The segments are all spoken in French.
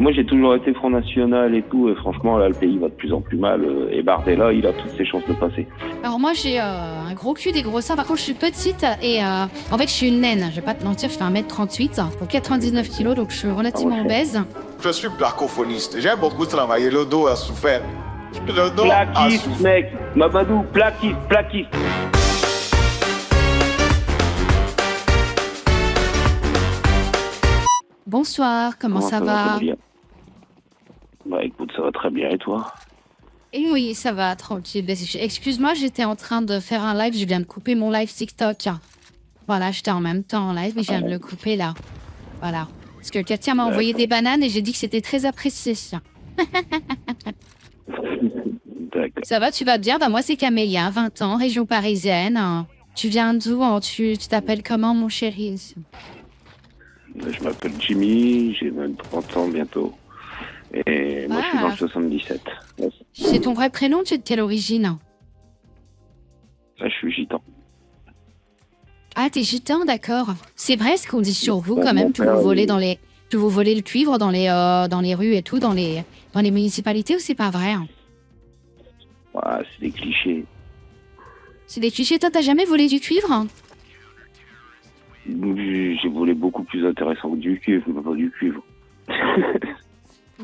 Moi, j'ai toujours été Front National et tout, et franchement, là, le pays va de plus en plus mal. Et Bardella, il a toutes ses chances de passer. Alors moi j'ai un gros cul, des gros seins. Par contre je suis petite et en fait je suis une naine. Je vais pas te mentir, je fais 1m38 pour 99 kilos, donc je suis relativement obèse. Je suis placophoniste. J'ai beaucoup travaillé. Le dos a souffert. Le dos a Plaquiste, souffert. mec. Mamadou, plaquiste. Bonsoir, comment ça va? bien. Bah écoute, ça va très bien, et toi? Et oui, ça va, tranquille. Excuse-moi, j'étais en train de faire un live, je viens de couper mon live TikTok. Voilà, j'étais en même temps en live, mais je viens de le couper là. Voilà. Parce que Katia m'a envoyé des bananes et j'ai dit que c'était très apprécié. D'accord. Ça va, tu vas bien? Bah moi c'est Camélia, 20 ans, région parisienne. Tu viens d'où? Tu t'appelles comment mon chéri? Je m'appelle Jimmy, j'ai 30 ans bientôt. Et moi, je suis dans le 77. C'est ton vrai prénom? Tu es de quelle origine? Là, je suis gitan. Ah, t'es gitan, d'accord. C'est vrai ce qu'on dit sur vous Bon, quand même, mon que père, vous volez que vous volez le cuivre dans les rues et tout, dans les municipalités, ou c'est pas vrai? Ouais, c'est des clichés. C'est des clichés. Toi, t'as jamais volé du cuivre? J'ai volé beaucoup plus intéressant que du cuivre, mais pas du cuivre.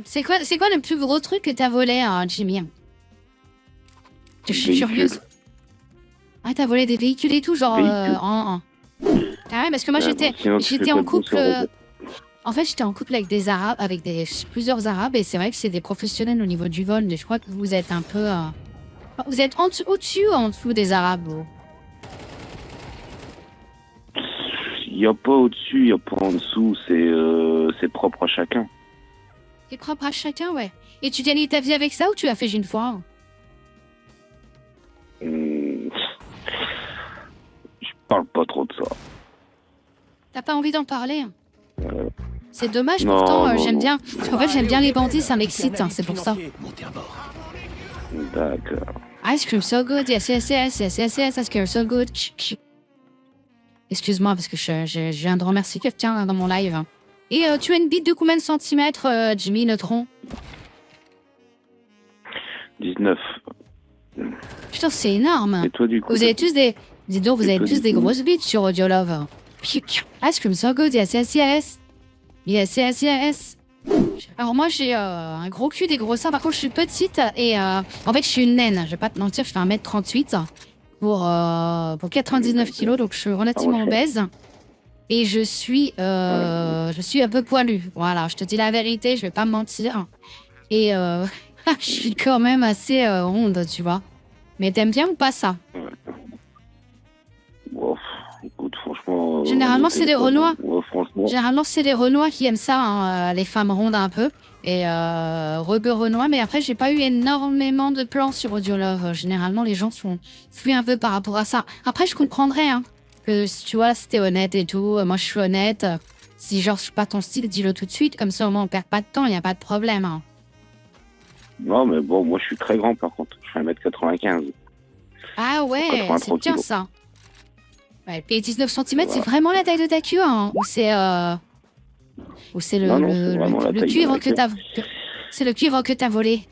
C'est quoi le plus gros truc que t'as volé, Jimmy? Je suis Véhicule. curieuse. Ah, t'as volé des véhicules et tout, genre Véhicules. Ah ouais, parce que moi Sinon, tu j'étais fais en pas de couple. bourse au robot. En fait, j'étais en couple avec des Arabes, avec plusieurs Arabes, et c'est vrai que c'est des professionnels au niveau du vol. Mais je crois que vous êtes un peu, vous êtes au-dessus ou en dessous des Arabes, vous? Il n'y a pas au-dessus, il n'y a pas en dessous, c'est propre à chacun. C'est propre à chacun, ouais. Et tu gagnes ta vie avec ça ou tu l'as fait une fois? Je parle pas trop de ça. T'as pas envie d'en parler? C'est dommage, Non, pourtant, non, j'aime non. bien. Parce qu'en fait, j'aime bien les bandits, ça m'excite, c'est pour ça. D'accord. Ice cream so good, yes, yes, yes, yes, yes, yes, ice cream so good. Excuse-moi, parce que je viens de remercier quelqu'un dans mon live. Et tu as une bite de combien de centimètres, Jimmy Neutron? 19. Putain, c'est énorme. Et toi, du coup? Vous avez tous des... Dis donc, vous Et avez toi, tous du des coup grosses bites sur Audio Love. Ice cream so good, yes, yes, yes. Yes, yes, yes. Alors moi, j'ai un gros cul, des gros seins. Par contre, je suis petite et en fait, je suis une naine. Je vais pas te mentir, je fais 1m38 pour 99 kilos, donc je suis relativement obèse. Et je suis un peu poilue. Voilà, je te dis la vérité, je vais pas me mentir. Et je suis quand même assez ronde, tu vois. Mais t'aimes bien ou pas ça? Bon, écoute, franchement... Généralement, c'est des Renois. Ouais, franchement... Généralement, c'est les Renois qui aiment ça, hein, les femmes rondes un peu. Et rebeu Renois. Mais après, j'ai pas eu énormément de plans sur Audio Love. Généralement, les gens sont fuis un peu par rapport à ça. Après, je comprendrais, hein. Que tu vois, si t'es honnête et tout, moi je suis honnête. Si genre je suis pas ton style, dis-le tout de suite, comme ça au moins on perd pas de temps, y a pas de problème. Hein. Non, mais bon, moi je suis très grand par contre. Je fais 1m95. Ah ouais, 83 c'est bien kilos. ça. Ouais, et 19 cm, Voilà. c'est vraiment la taille de ta queue, hein. Ou c'est le, Non, c'est vraiment la le taille de cuivre ma que queue. c'est le cuivre que t'as volé.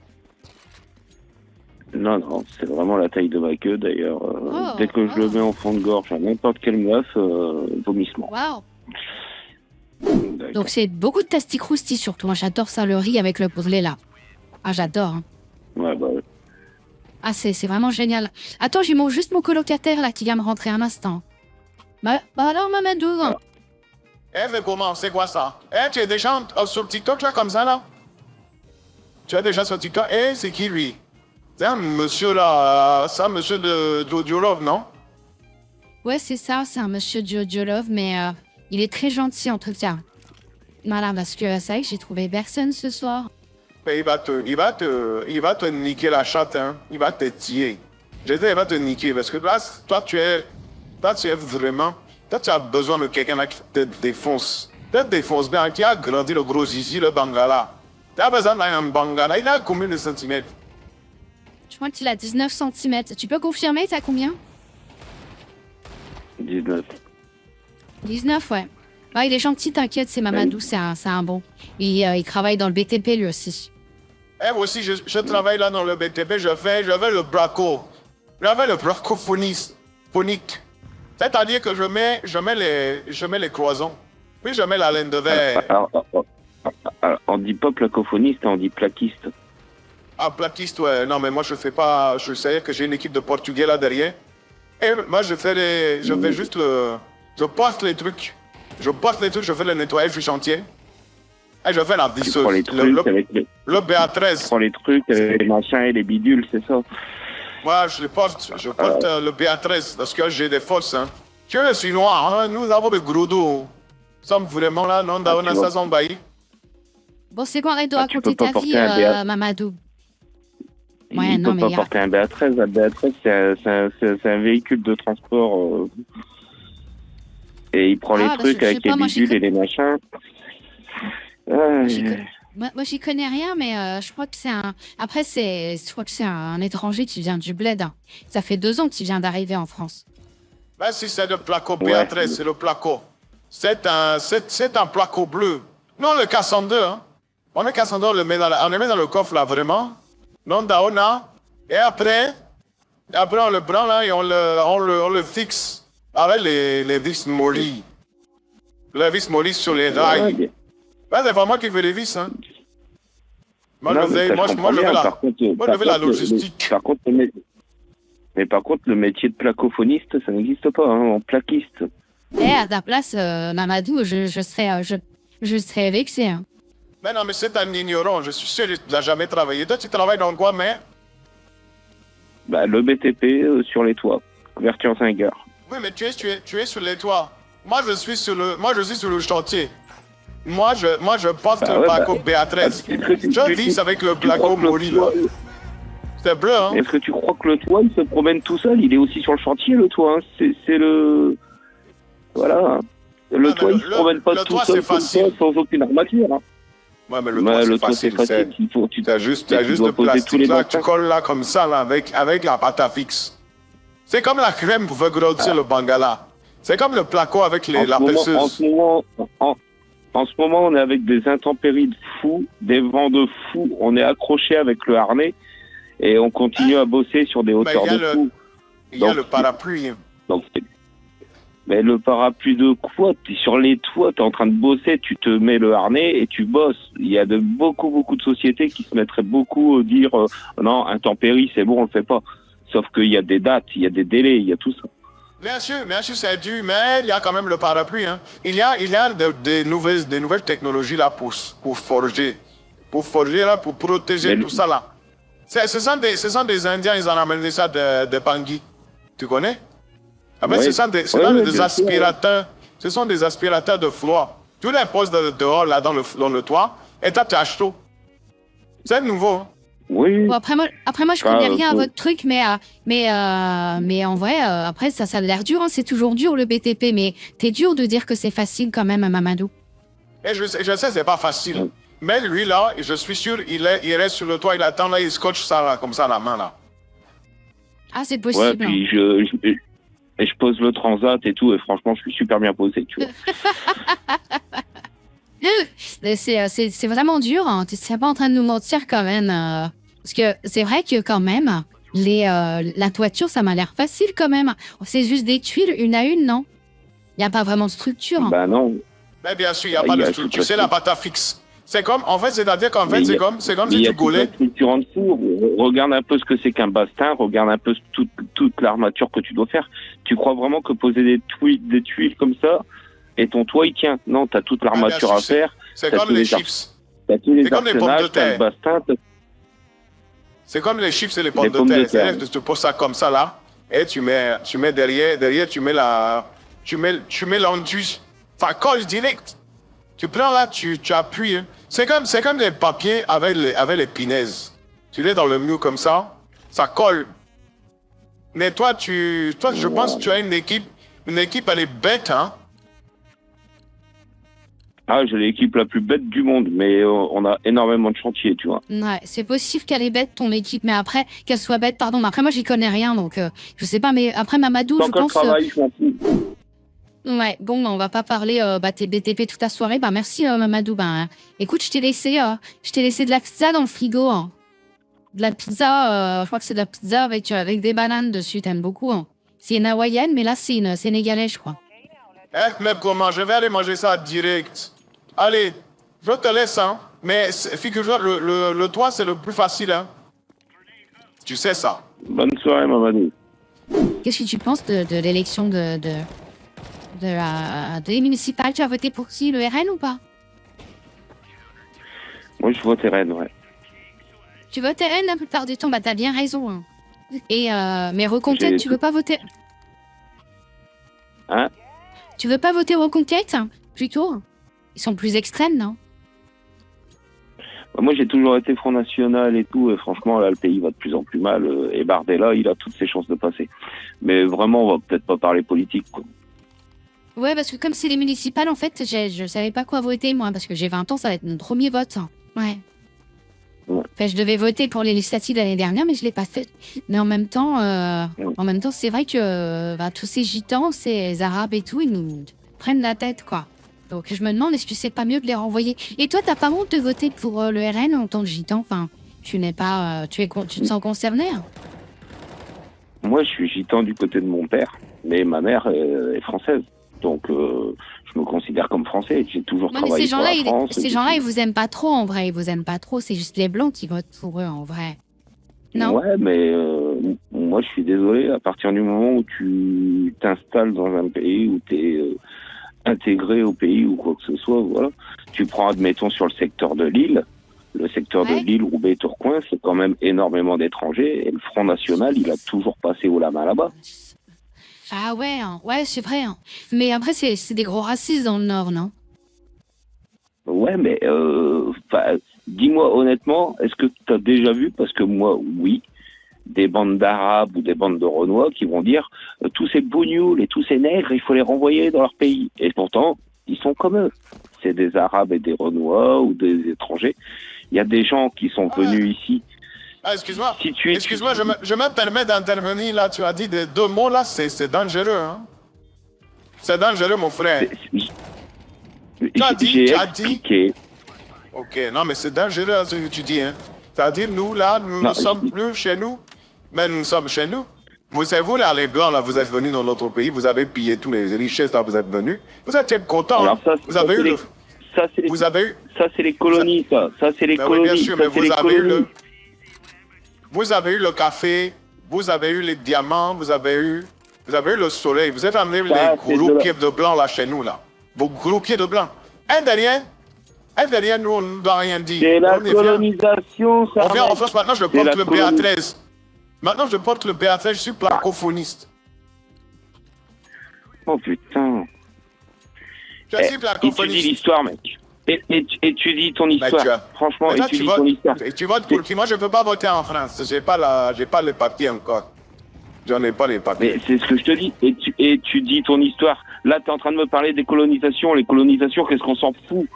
Non, c'est vraiment la taille de ma queue. D'ailleurs, dès que je le oh. mets en fond de gorge à n'importe quelle meuf, vomissement. Waouh. D'accord. Donc c'est beaucoup de tasticrousti surtout. Moi j'adore ça, le riz avec le poulet là. Ah j'adore. Hein. Ouais, bah, Ah c'est vraiment génial. Attends, j'ai juste mon colocataire là qui vient me rentrer un instant. Bah alors Mamadou. Eh, mais comment? C'est quoi ça? Eh, tu es déjà sur TikTok, là, comme ça, là? Tu es déjà sur TikTok? Eh, c'est qui, lui? C'est un monsieur, là, ça, monsieur de Audio Love, non? Ouais c'est ça, c'est un monsieur Jojo Love, mais il est très gentil en tout cas. Voilà, parce que c'est vrai que j'ai trouvé personne ce soir. Mais il va te niquer la chatte, hein. Il va te tuer. Je dis, il va te niquer, parce que là, toi, tu es vraiment... Toi, tu as besoin de quelqu'un là qui te défonce. Te défonce bien, qui a grandi le gros zizi, le bangala. Tu as besoin d'un bangala. Il a combien de centimètres? Je crois qu'il a 19 cm. Tu peux confirmer, t'as combien? 19. 19, ouais. Ouais, il est gentil, t'inquiète, c'est Mamadou, c'est un bon. Il travaille dans le BTP lui aussi. Et moi aussi, je travaille là dans le BTP, je fais le braco. J'avais le phonique. C'est-à-dire que je mets les cloisons. Puis je mets la laine de verre. Alors, on dit pas placophoniste, on dit plaquiste. Ah, plaquiste, ouais. Non, mais moi, je fais pas. Je sais que j'ai une équipe de Portugais là derrière. Et moi, je fais juste le. Je porte les trucs. Je fais le nettoyage du chantier. Et je fais la visseuse. Tu prends les trucs avec le BA13. Tu prends les trucs, les machins et les bidules, c'est ça. Moi, je porte le BA13 parce que j'ai des forces. Hein. Tu es chinois, hein? Nous avons des gros dos. Nous sommes vraiment là, non, dans la saison baillie. Bon, c'est quoi, arrête de raconter peux ta pas vie, porter un Mamadou. Ouais, il peut pas porter un BA13. Un BA13, c'est un véhicule de transport. Et il prend les trucs avec les bidules et les machins. Moi, j'y connais rien, mais je crois que c'est un. Après, je crois que c'est un étranger qui vient du bled. Hein. Ça fait 2 ans qu'il vient d'arriver en France. Ben, si c'est le placo BA13, c'est le placo. C'est un placo bleu. Non, le K102, hein. On le K102, on le met dans le coffre, là, vraiment. Non, d'Aona. Et après, on le prend, là, et on le fixe avec les vis mollies. Les vis mollies sur les rails. Ben, c'est pas moi qui fais les vis, hein. Moi, je fais la logistique. Par contre, le métier de placophoniste, ça n'existe pas, hein, en plaquiste. À ta place, Mamadou, je serais vexé. Hein. Mais non, mais c'est un ignorant. Je suis sûr que tu n'as jamais travaillé. Toi, tu travailles dans quoi, mais? Bah, le BTP sur les toits, couverture zingueur. Oui, mais tu es sur les toits. Moi, je suis sur le chantier. Moi, je porte le placo BA13. Je vis avec le placo Mori, là. C'est bleu, hein? Est-ce que tu crois que le toit, il se promène tout seul? Il est aussi sur le chantier, le toit. Hein. C'est le... Voilà. Le toit, il se promène pas tout seul, sans aucune armature. Hein. Ouais, mais le toit, c'est facile. Tu as juste le plastique là, tu colles là, comme ça, là, avec la pâte à fixe. C'est comme la crème pour faire grossir le bangala. C'est comme le placo avec la perceuse. En ce moment, on est avec des intempéries de fou, des vents de fou. On est accroché avec le harnais et on continue à bosser sur des hauteurs de fou. Il y a le parapluie. Mais le parapluie de quoi? T'es sur les toits, t'es en train de bosser, tu te mets le harnais et tu bosses. Il y a beaucoup de sociétés qui se mettraient beaucoup à dire non, intempéries, c'est bon, on le fait pas. Sauf qu'il y a des dates, il y a des délais, il y a tout ça. Bien sûr, c'est dur, mais il y a quand même le parapluie. Hein. Il y a des nouvelles technologies là pour forger. Pour forger, là, pour protéger tout ça là. Ce sont des Indiens, ils ont amené ça de Bangui. Tu connais? En fait, ce sont des aspirateurs. Ce sont des aspirateurs de froid. Tu les poses dehors là dans le toit et tu as chaud. C'est nouveau. Hein. Oui. Bon, après moi, je connais rien à votre truc, mais en vrai, après, ça a l'air dur, hein, c'est toujours dur le BTP, mais t'es dur de dire que c'est facile quand même, Mamadou. Et je sais, c'est pas facile. Mais lui, là, je suis sûr, il reste sur le toit, il attend, là, il scotche ça, là, comme ça, la main, là. Ah, c'est possible. Ouais, puis je pose le transat et tout, et franchement, je suis super bien posé, tu vois. C'est vraiment dur, hein. Tu n'es pas en train de nous mentir quand même. Parce que c'est vrai que quand même, la toiture, ça m'a l'air facile quand même. C'est juste des tuiles, une à une, non? Il n'y a pas vraiment de structure. Bah non. Mais bien sûr, il n'y a pas de structure. C'est la pâte à fixe. C'est comme, en fait, c'est-à-dire qu'en fait, c'est comme si tu gaulais. Tu en dessous, regarde un peu ce que c'est qu'un bastin, regarde un peu toute l'armature que tu dois faire. Tu crois vraiment que poser des tuiles comme ça, et ton toit, il tient? Non, tu as toute l'armature à faire. C'est comme les chips. C'est comme les pommes de terre. C'est comme les chips et les pommes de terre. C'est-à-dire que tu poses ça comme ça, là, et tu mets derrière, tu mets l'enduit. Enfin, colle direct. Tu prends là, tu appuies. Hein. C'est comme des papiers avec les punaises. Tu les dans le mur comme ça, ça colle. Mais toi, je pense que tu as une équipe, elle est bête, hein. Ah, j'ai l'équipe la plus bête du monde, mais on a énormément de chantiers, tu vois. Ouais, c'est possible qu'elle est bête, ton équipe, mais après, qu'elle soit bête, pardon, mais après, moi, j'y connais rien, donc je sais pas, mais après, Mamadou, je pense... Travail, je m'en fous. Ouais, bon, on va pas parler tes BTP toute la soirée. Bah merci Mamadou. Écoute, je t'ai laissé de la pizza dans le frigo. Hein. De la pizza, je crois que c'est de la pizza avec des bananes dessus. T'aimes beaucoup. Hein. C'est une hawaïenne, mais là c'est une sénégalaise, je crois. Mais comment? Je vais aller manger ça direct. Allez, je te laisse, hein. Mais figure-toi, le toit, c'est le plus facile, hein. Tu sais ça. Bonne soirée, Mamadou. Qu'est-ce que tu penses de l'élection des municipales? Tu as voté pour qui? Le RN ou pas? Moi, je vote RN, ouais. Tu votes RN la plupart du temps? Bah, t'as bien raison. Hein. Et, mais Reconquête, tu veux pas voter? Hein? Tu veux pas voter Reconquête? Plutôt? Ils sont plus extrêmes, non? Moi, j'ai toujours été Front National et tout, et franchement, là, le pays va de plus en plus mal, et Bardella, il a toutes ses chances de passer. Mais vraiment, on va peut-être pas parler politique, quoi. Ouais, parce que comme c'est les municipales, en fait, je savais pas quoi voter, moi, parce que j'ai 20 ans, ça va être mon premier vote. Ouais. Enfin, je devais voter pour les législatives l'année dernière, mais je l'ai pas fait. Mais en même temps, c'est vrai que tous ces gitans, ces arabes et tout, ils nous prennent la tête, quoi. Donc je me demande, est-ce que c'est pas mieux de les renvoyer? Et toi, t'as pas honte de voter pour le RN en tant que gitan? Enfin, tu n'es pas, tu te sens concerné? Hein? Moi, je suis gitan du côté de mon père, mais ma mère est française. Donc, je me considère comme français. J'ai toujours travaillé pour la France. Ces gens-là, ils vous aiment pas trop, en vrai. Ils vous aiment pas trop. C'est juste les Blancs qui votent pour eux, en vrai. Non? Ouais, mais moi, je suis désolé. À partir du moment où tu t'installes dans un pays, où tu es intégré au pays ou quoi que ce soit, voilà. Tu prends, admettons, sur le secteur de Lille. Le secteur de Lille, Roubaix, Tourcoing, c'est quand même énormément d'étrangers. Et le Front National, il a toujours passé haut la main là-bas. Ah ouais, hein. Ouais, c'est vrai. Hein. Mais après, c'est des gros racistes dans le Nord, non? Ouais, mais dis-moi honnêtement, est-ce que tu as déjà vu, parce que moi, oui, des bandes d'Arabes ou des bandes de Renois qui vont dire tous ces bougnoules et tous ces nègres, il faut les renvoyer dans leur pays. Et pourtant, ils sont comme eux. C'est des Arabes et des Renois ou des étrangers. Il y a des gens qui sont venus ici. Ah, excuse-moi. Si Excuse-moi, je me permets d'intervenir là. Tu as dit deux mots là, c'est dangereux. Hein? C'est dangereux, mon frère. Tu as dit. Ok, non, mais c'est dangereux ce que tu dis. Hein? C'est-à-dire, nous là, nous ne sommes plus chez nous, mais nous sommes chez nous. Vous savez, vous là, les Blancs, là, vous êtes venus dans notre pays, vous avez pillé tous les richesses, là, vous êtes venus. Vous êtes contents. Alors, ça, vous avez eu le. Ça, c'est les colonies, ça. Ça, c'est les colonies. Oui, bien sûr, mais vous avez eu le. Vous avez eu le café, vous avez eu les diamants, vous avez eu le soleil. Vous êtes amené les gros pieds de blanc là chez nous là. Vos gros pieds de blanc. Un derrière nous, on ne doit rien dire. C'est la colonisation, ça. On vient en France, maintenant je porte le BA13. Maintenant je porte le BA13, je suis placophoniste. Oh putain. Je suis placophoniste. Étudie l'histoire, mec. Étudie ton histoire. Franchement, étudie ton histoire. Et tu votes pour qui? Moi, je ne peux pas voter en France. J'ai pas les papiers encore. J'en ai pas les papiers. Mais c'est ce que je te dis. Étudie ton histoire. Là, tu es en train de me parler des colonisations. Les colonisations, qu'est-ce qu'on s'en fout?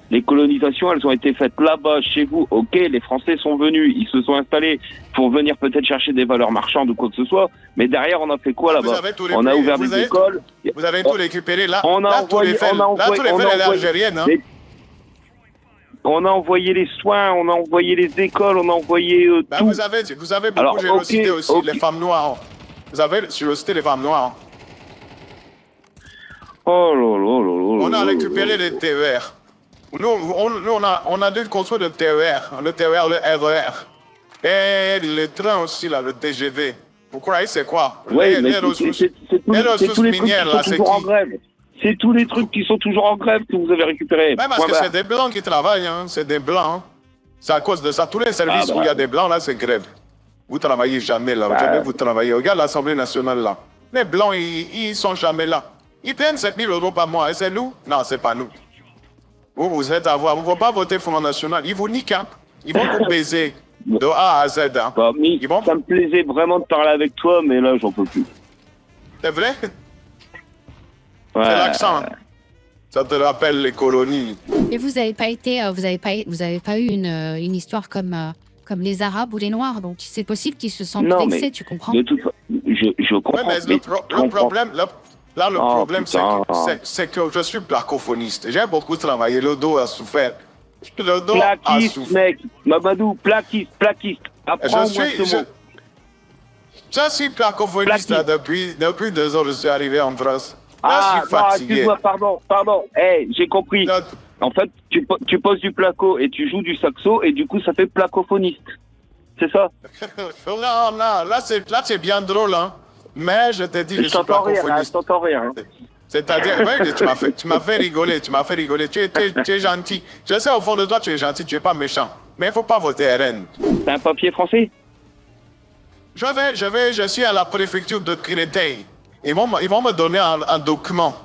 Les colonisations, elles ont été faites là-bas, chez vous. Ok, les Français sont venus. Ils se sont installés pour venir peut-être chercher des valeurs marchandes ou quoi que ce soit. Mais derrière, on a fait quoi là-bas? On a ouvert des écoles. Vous avez tout récupéré. Là, on a envoyé, elle est algérienne. Hein? On a envoyé les soins, on a envoyé les écoles, on a envoyé tout. Vous avez beaucoup génocité aussi, les femmes noires. Vous avez génocité les femmes noires. Oh là là là là. On a récupéré les TER. Nous, on a dû construire le TER, le RER. Et le train aussi, là, le TGV. Vous croyez c'est quoi? Ouais, mais c'est tous les trucs qui sont toujours en grève. C'est tous les trucs qui sont toujours en grève que vous avez récupérés. Ouais, parce que c'est des Blancs qui travaillent, hein. C'est des Blancs. C'est à cause de ça. Tous les services où il y a des Blancs, là, c'est grève. Vous travaillez jamais là. Jamais vous travaillez. Regarde l'Assemblée nationale, là. Les Blancs, ils sont jamais là. Ils prennent 7 000 € par mois. Et c'est nous? Non, c'est pas nous. Vous êtes à voir. Vous ne pouvez pas voter Front National. Ils vous niquent, hein. Ils vont vous baiser de A à Z. Hein. Ça me plaisait vraiment de parler avec toi, mais là, j'en peux plus. C'est vrai? Ouais. C'est l'accent. Ça te rappelle les colonies. Et vous avez pas eu une histoire comme les Arabes ou les Noirs, donc c'est possible qu'ils se sentent vexés, tu comprends? De toute façon, je comprends. Ouais, mais Là, le Oh, problème, putain. c'est que je suis placophoniste. J'ai beaucoup travaillé, le dos a souffert. Le dos a Plaquiste, souffert. mec. Mamadou, plaquiste. Apprends-moi ce mot. Je suis placophoniste là, depuis 2 ans, je suis arrivé en France. Là, je suis Non, fatigué. excuse-moi, pardon. J'ai compris. Là, En fait, tu poses du placo et tu joues du saxo et du coup, ça fait placophoniste. C'est ça? non, là, c'est bien drôle, hein. Mais je te dis, je Je suis t'entends rire, placophoniste. je t'entends rire. Hein. C'est-à-dire, ouais, tu m'as fait rigoler. Tu es gentil. Je sais, au fond de toi, tu es gentil, tu es pas méchant. Mais il faut pas voter RN. T'as un papier français? Je suis à la préfecture de Créteil. Ils vont me donner un document.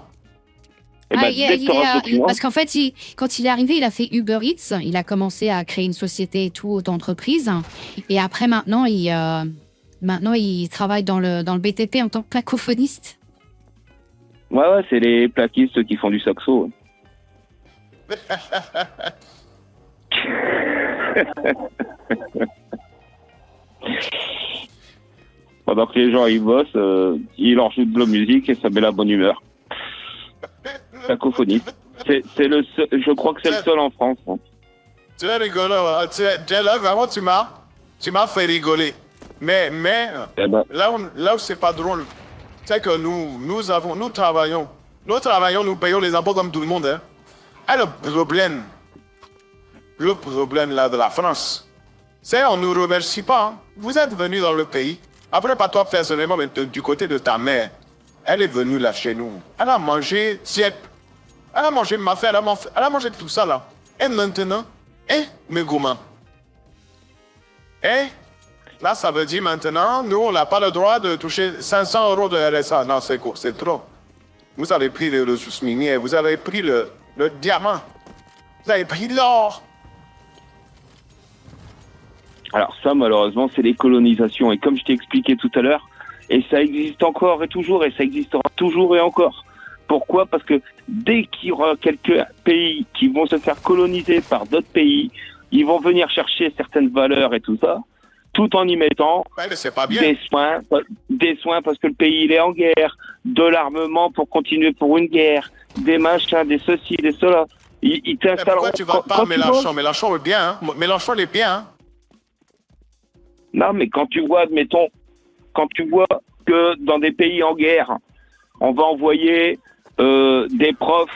Eh ben, dès que t'auras ce document- parce qu'en fait, quand il est arrivé, il a fait Uber Eats. Il a commencé à créer une société et tout d'entreprise. Et après, maintenant, il travaille dans le BTP en tant que placophoniste. Ouais, c'est les plaquistes qui font du saxo. Pendant que les gens ils bossent, ils leur jouent de la musique et ça met la bonne humeur. Placophoniste. C'est le seul, je crois que c'est le seul en France. Hein. Tu es rigolo. Hein. Là, vraiment, tu m'as fait rigoler. Mais Eh ben, là où c'est pas drôle, c'est que nous travaillons. Nous payons les impôts comme tout le monde. Hein. Et le problème là de la France, c'est on nous remercie pas. Hein. Vous êtes venus dans le pays. Après, pas toi personnellement, mais du côté de ta mère. Elle est venue là chez nous. Elle a mangé tiep. Elle a mangé ma fille, elle a mangé tout ça là. Et maintenant, mes gourmands. Là, ça veut dire maintenant, nous, on n'a pas le droit de toucher 500 € de RSA. Non, c'est trop. Vous avez pris les ressources minières, vous avez pris le diamant, vous avez pris l'or. alors ça, malheureusement, c'est les colonisations. Et comme je t'ai expliqué tout à l'heure, et ça existe encore et toujours, et ça existera toujours et encore. Pourquoi? Parce que dès qu'il y aura quelques pays qui vont se faire coloniser par d'autres pays, ils vont venir chercher certaines valeurs et tout ça, tout en y mettant Ben, c'est pas bien. des soins parce que le pays il est en guerre, de l'armement pour continuer pour une guerre, des machins, des ceci, des cela. Ils Mais t'installeront. pourquoi tu vas pas Mélenchon? Mélenchon est bien, hein? Mélenchon est bien, hein? Non, mais quand tu vois que dans des pays en guerre, on va envoyer des profs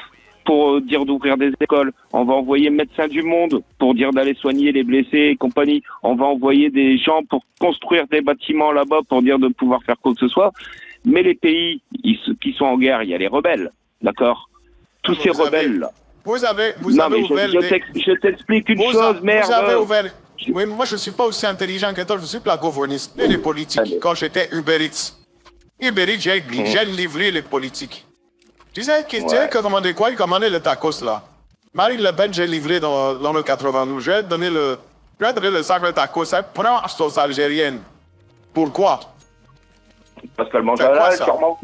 pour dire d'ouvrir des écoles, on va envoyer Médecins du Monde pour dire d'aller soigner les blessés et compagnie, on va envoyer des gens pour construire des bâtiments là-bas pour dire de pouvoir faire quoi que ce soit. Mais les pays qui sont en guerre, il y a les rebelles, d'accord? Tous ces rebelles-là. Vous avez Non, mais ouvert je t'explique une chose, merde. Vous avez ouvert. Oui, moi, je ne suis pas aussi intelligent que toi, je suis placophoniste. Et les politiques, Allez. quand j'étais Uber Eats. Uber Eats, j'ai livré les politiques. Tu sais que commandait quoi? Il commandait le tacos, là. Marine Le Pen, j'ai livré dans le 92. Je vais te donner le sac de tacos. Ça prend la sauce algérienne. Pourquoi? Parce qu'elle mange C'est quoi, là, ça? sûrement.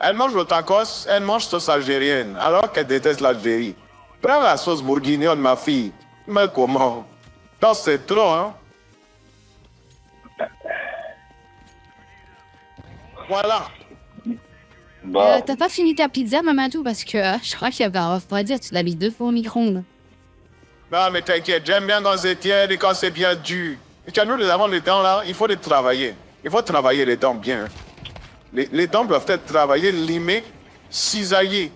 Elle mange le tacos, elle mange sauce algérienne, alors qu'elle déteste l'Algérie. Prends la sauce bourguignonne, ma fille. Mais comment? Non, c'est trop, hein? Voilà. Bon. T'as pas fini ta pizza, Mamadou, parce que je crois qu'il y avait un refroidir, tu l'as mis 2 fois au micro-ondes. Non, mais t'inquiète, j'aime bien quand c'est tiède et quand c'est bien dur. Et tu as nous, nous avons les dents là, il faut les travailler. Il faut travailler les dents bien. Les dents doivent être travaillées, limées, cisaillées.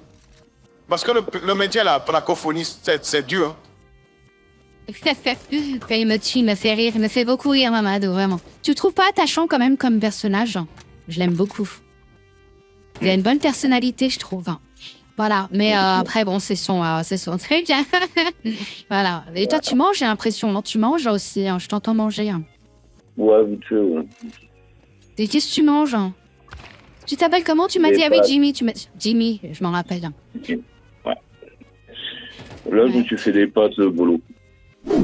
Parce que le métier là, placophoniste, c'est dur. Hein? Quand il me tue, il me fait rire, il me fait beaucoup rire, Mamadou, vraiment. Tu trouves pas attachant quand même comme personnage? Je l'aime beaucoup. Il a une bonne personnalité, je trouve. Voilà, mais après, bon, c'est son truc. Voilà. Et toi, tu manges, j'ai l'impression, non? Tu manges aussi, hein. Je t'entends manger. Hein. Ouais, vite fait, ouais. Et qu'est-ce que tu manges? Tu t'appelles comment? Tu m'as Des dit, ah oui, pâtes. Jimmy. Jimmy, je m'en rappelle. Ouais. Là, je me suis fait des pâtes bolo.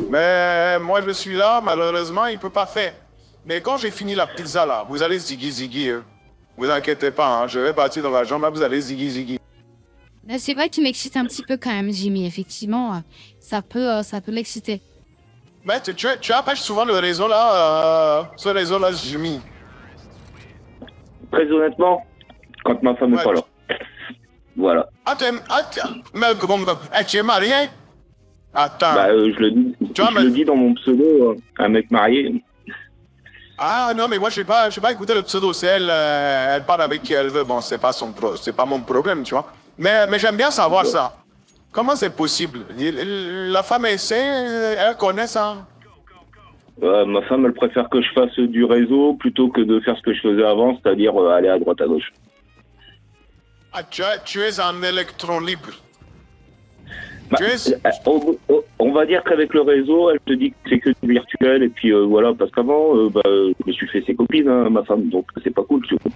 Mais moi, je suis là, malheureusement, il ne peut pas faire. Mais quand j'ai fini la pizza là, vous allez ziggy. Hein. Vous inquiétez pas, hein, je vais partir dans la jambe, là, vous allez ziggy. Là, c'est vrai que tu m'excites un petit peu quand même, Jimmy. Effectivement, ça peut l'exciter. Mais tu appelles souvent le réseau là, ce réseau là, Jimmy. Très honnêtement, quand ma femme n'est Ouais. pas là. Voilà. Mais bon, tu es marié? Attends. Bah, je le dis, Tu vois, je le dis dans mon pseudo, un mec marié. Ah non, mais moi, je vais pas écouter le pseudo. C'est elle, elle parle avec qui elle veut. Bon, c'est pas c'est pas mon problème, tu vois. Mais j'aime bien savoir ça. Comment c'est possible? La femme essaie, elle connaît ça. Ma femme, elle préfère que je fasse du réseau plutôt que de faire ce que je faisais avant, c'est-à-dire aller à droite à gauche. Ah, tu es un électron libre. Bah, Tu es... on va dire qu'avec le réseau, elle te dit que c'est que du virtuel, et puis voilà, parce qu'avant, je me suis fait ses copines, hein, ma femme, donc c'est pas cool, tu vois.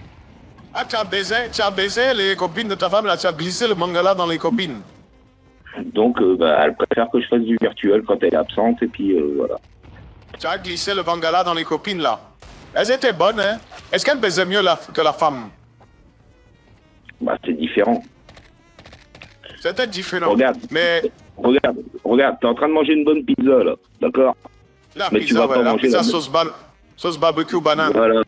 Ah, tu as baisé les copines de ta femme, là, tu as glissé le mangala dans les copines. Donc, elle préfère que je fasse du virtuel quand elle est absente, et puis voilà. Tu as glissé le mangala dans les copines, là. Elles étaient bonnes, hein? Est-ce qu'elles baisaient mieux que la femme? Bah, c'est différent. C'était différent. Regarde, Mais regarde, t'es en train de manger une bonne pizza, là, d'accord? la Mais tu pizza, vas pas la manger pizza la sauce barbecue banane. Voilà.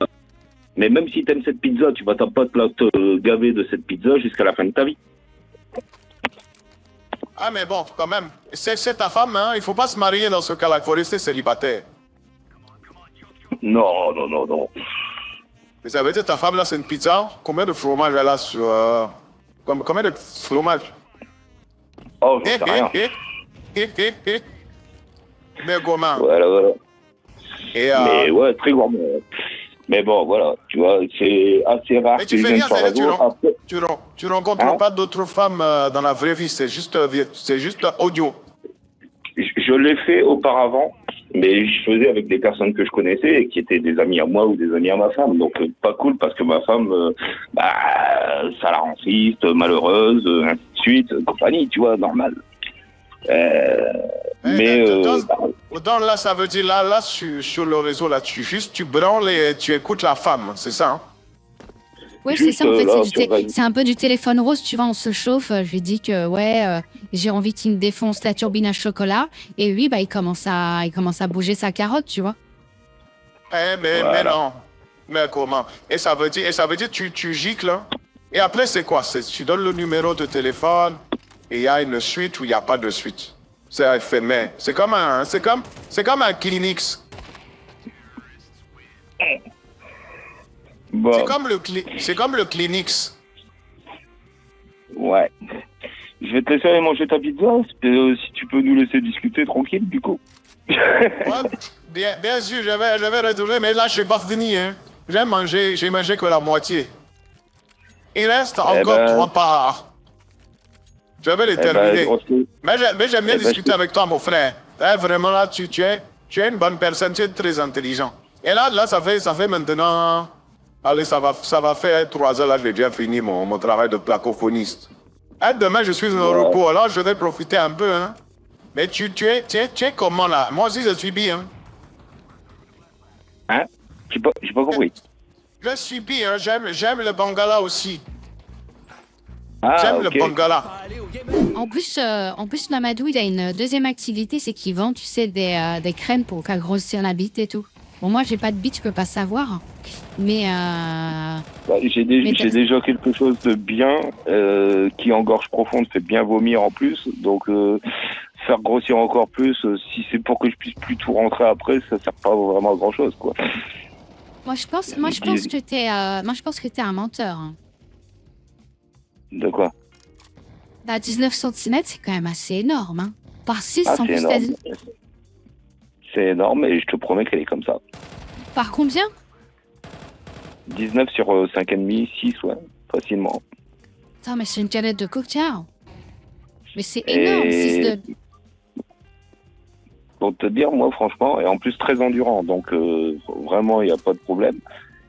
Mais même si t'aimes cette pizza, tu vas pas te gaver de cette pizza jusqu'à la fin de ta vie. Ah, mais bon, quand même. C'est ta femme, hein? Il faut pas se marier dans ce cas-là. Il faut rester célibataire. Non, non, non, non. Mais ça veut dire ta femme, là, c'est une pizza. Combien de fromage elle a sur... Combien de fromage? Oh, j'en sais rien. Mais comment? Voilà. Et, Mais ouais, très gourmand. Mais bon, voilà, tu vois, c'est assez rare mais que tu je fais vienne rien, sur c'est-à-dire réseau. Après, tu rencontres Hein? pas d'autres femmes dans la vraie vie. C'est juste audio. je l'ai fait auparavant, mais je faisais avec des personnes que je connaissais et qui étaient des amis à moi ou des amis à ma femme. Donc, pas cool parce que ma femme, ça la rend triste, malheureuse, ainsi de suite, compagnie, tu vois, normal. Mais Donc là, ça veut dire là sur le réseau, là, tu branles et tu écoutes la femme, c'est ça? Hein? Ouais, c'est Juste, ça, en fait, là, c'est un peu du téléphone rose, tu vois, on se chauffe, je lui dis que, j'ai envie qu'il me défonce la turbine à chocolat, et lui, il commence à bouger sa carotte, tu vois. Mais non. Mais comment? Et ça veut dire tu gicles, hein? Et après, c'est quoi? Tu donnes le numéro de téléphone, et il y a une suite ou il n'y a pas de suite. C'est éphémère. C'est comme un Kleenex. bon, C'est comme le Kleenex. ouais. Je vais te laisser aller manger ta pizza, si tu peux nous laisser discuter tranquille, du coup. Ouais, bien sûr, je vais retourner, mais là, je suis pas fini, hein. J'ai mangé que la moitié. Il reste encore 3 parts. Je vais les terminer. Mais j'aime bien discuter avec toi, mon frère. Là, vraiment, là, tu es une bonne personne, tu es très intelligent. Et là, ça fait maintenant... Allez, ça va faire 3 heures, là, j'ai déjà fini mon travail de placophoniste. Et demain, je suis au repos, alors je vais profiter un peu, hein. Mais tu es comment, là? Moi aussi, je suis bien. Hein? J'ai pas compris. Je suis bien, j'aime le Bangala aussi. Ah, J'aime ok. le Bangala. En plus, Mamadou, il a une deuxième activité, c'est qu'il vend, tu sais, des crèmes pour grossir la bite et tout. Bon, moi, j'ai pas de bite, je peux pas savoir. Mais, J'ai déjà quelque chose de bien qui en gorge profonde fait bien vomir en plus. Donc faire grossir encore plus, si c'est pour que je puisse plus tout rentrer après, ça sert pas vraiment à grand chose, quoi. moi, je pense que t'es un menteur. Hein. De quoi? 19 cm, c'est quand même assez énorme. Hein. Par 6, Ah, en c'est plus, énorme. C'est énorme et je te promets qu'elle est comme ça. Par combien? 19 sur 5,5, 6, ouais, facilement. Attends, mais c'est une canette de cocktail. Mais c'est Et- énorme, 6 de... Pour te dire, moi, franchement, et en plus très endurant, donc vraiment, il n'y a pas de problème.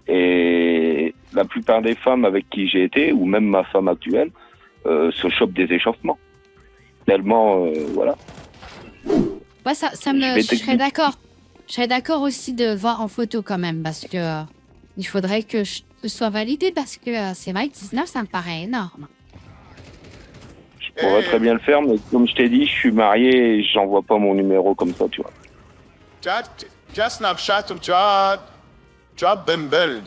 Et la plupart des femmes avec qui j'ai été, ou même ma femme actuelle, se chopent des échauffements. Tellement, voilà. Ouais, ça vais je serais d'accord. Je serais d'accord aussi de le voir en photo quand même, parce que il faudrait que ce soit validé, parce que c'est vrai que 19, ça me paraît énorme. Je pourrais très bien le faire, mais comme je t'ai dit, je suis marié et j'envoie pas mon numéro comme ça, tu vois. Tu as Snapchat ou tu as Bumble.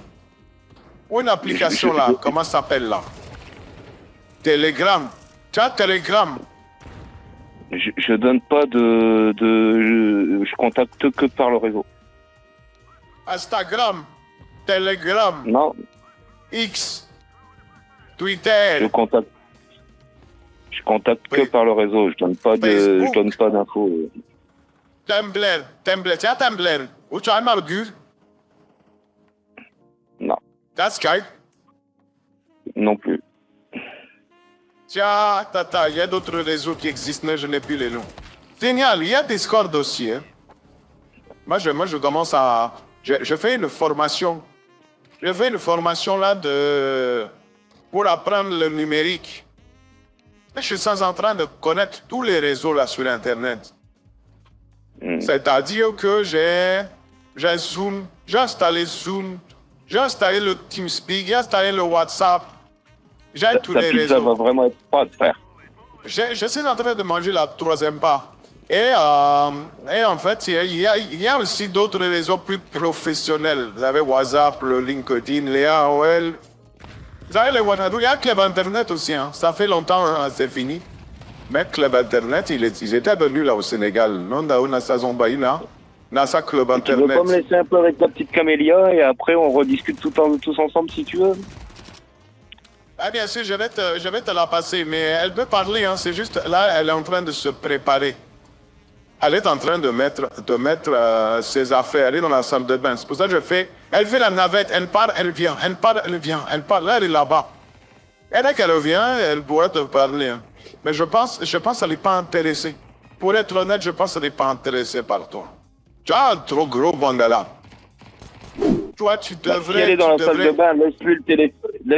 Ou une application là, comment ça s'appelle là? Telegram. Tu as Telegram. Je donne pas je contacte que par le réseau. Instagram. Telegram. Non, X. Twitter. je contacte que Oui. par le réseau. Je donne pas d'infos. Tumblr. Tu as Tumblr. Ou tu as Margur. Non, Tu as Skype. non plus. Tiens, tata, il y a d'autres réseaux qui existent, mais je n'ai plus les noms. Génial, il y a Discord aussi. Hein. Moi, je commence à... Je fais une formation. Je fais une formation là pour apprendre le numérique. Je suis en train de connaître tous les réseaux là sur Internet. C'est-à-dire que j'ai Zoom, j'ai installé Zoom, j'ai installé le TeamSpeak, j'ai installé le WhatsApp. J'ai tous Ta les pizza réseaux. va vraiment être froide, frère. Je suis en train de manger la troisième part. Et en fait, il y a aussi d'autres réseaux plus professionnels. Vous avez WhatsApp, le LinkedIn, les AOL. Vous avez les WhatsApp. Il y a Club Internet aussi. Hein. Ça fait longtemps, hein, c'est fini. Mais Club Internet, ils étaient venus là au Sénégal. Non, dans sa Zombaï, là. Dans sa Club Tu veux Internet. pas me laisser un peu avec ta petite camélia et après on rediscute tous ensemble si tu veux. Ah bien sûr, je vais te la passer, mais elle peut parler, hein, c'est juste, là, elle est en train de se préparer. Elle est en train de mettre ses affaires, elle est dans la salle de bain. C'est pour ça que elle fait la navette, elle part, elle vient, elle part, elle vient, elle part, là, elle est là-bas. Et dès qu'elle revient, elle pourrait te parler. Hein. Mais je pense qu'elle n'est pas intéressée. Pour être honnête, je pense qu'elle n'est pas intéressée par toi. Tu as un trop gros bangala. Toi, tu Si devrais... elle est dans la tu salle de devrais- bain, laisse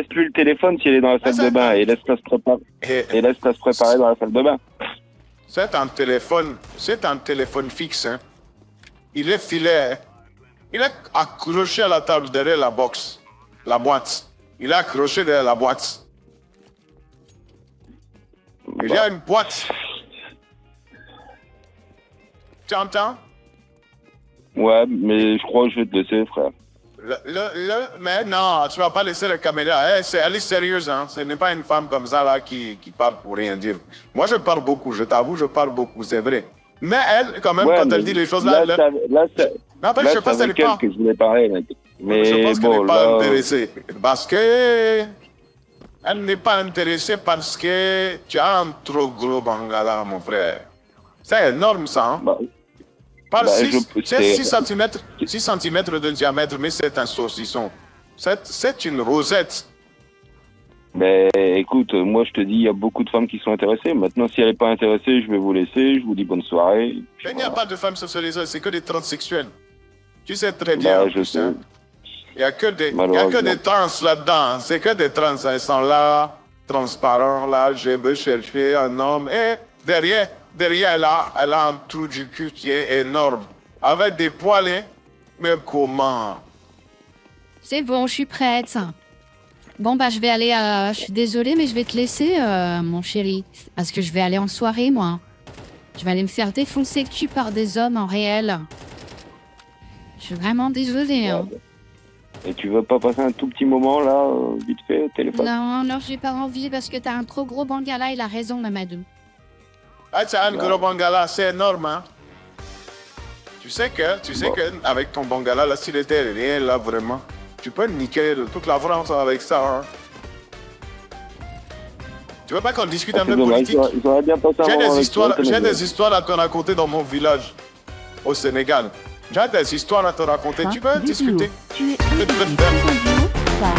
plus le téléphone si elle est dans la salle ça de bain va. et laisse-la se préparer. Et- Et laisse-la se préparer dans la salle de bain. C'est un téléphone fixe. Hein. Il est filet. Il est accroché à la table derrière la boîte. Il est accroché derrière la boîte. Il y a une boîte. Tu entends? Ouais, mais je crois que je vais te laisser, frère. Mais non, tu vas pas laisser la caméra. Elle est sérieuse, hein. Ce n'est pas une femme comme ça là qui parle pour rien dire. Moi, je parle beaucoup, je t'avoue, je parle beaucoup, c'est vrai. Mais elle, quand même, Ouais, quand mais elle dit les choses là, là, c'est non, en fait, là, je pense c'est qu'elle avec est pas. elle que je voulais parler, mec. Mais Je pense qu'elle bon, n'est pas là, intéressée. Parce que... Elle n'est pas intéressée parce que tu as un trop gros bangala, mon frère. C'est énorme, ça. Hein? bah, Par bah, 6 c'est- 6 cm de diamètre, mais c'est un saucisson. C'est une rosette. mais écoute, moi je te dis, il y a beaucoup de femmes qui sont intéressées. Maintenant, si elle n'est pas intéressée, je vais vous laisser. Je vous dis bonne soirée. Puis Il n'y a voilà. pas de femmes socialisées, c'est que des transsexuels. Tu sais très bien. Bah, en je plus, sais. hein. Il n'y a que des Malheureusement. trans là-dedans. C'est que des trans. Elles sont là, transparents, là. Je veux chercher un homme. Et derrière elle a un trou du cul qui est énorme. Avec des poils. Hein. Mais comment? C'est bon, je suis prête. Bon, bah, je vais aller. Je suis désolée, mais je vais te laisser, mon chéri. Parce que je vais aller en soirée, moi. Je vais aller me faire défoncer le cul par des hommes en réel. Je suis vraiment désolée. Hein. Et tu veux pas passer un tout petit moment là, vite fait, au téléphone? Non, j'ai pas envie parce que t'as un trop gros bangala. Il a raison, Mamadou. Ah, tu as un gros bangala, c'est énorme, hein? Tu sais que avec ton bangala, là, s'il était rien, là, vraiment, tu peux niquer toute la France avec ça, hein? Tu veux pas qu'on discute un C'est peu dommage, politique? ils auraient bien passé un moment avec toi, J'ai mais- des histoires à te raconter dans mon village, au Sénégal. J'ai des histoires à te raconter. Tu veux discuter? Tu es audio par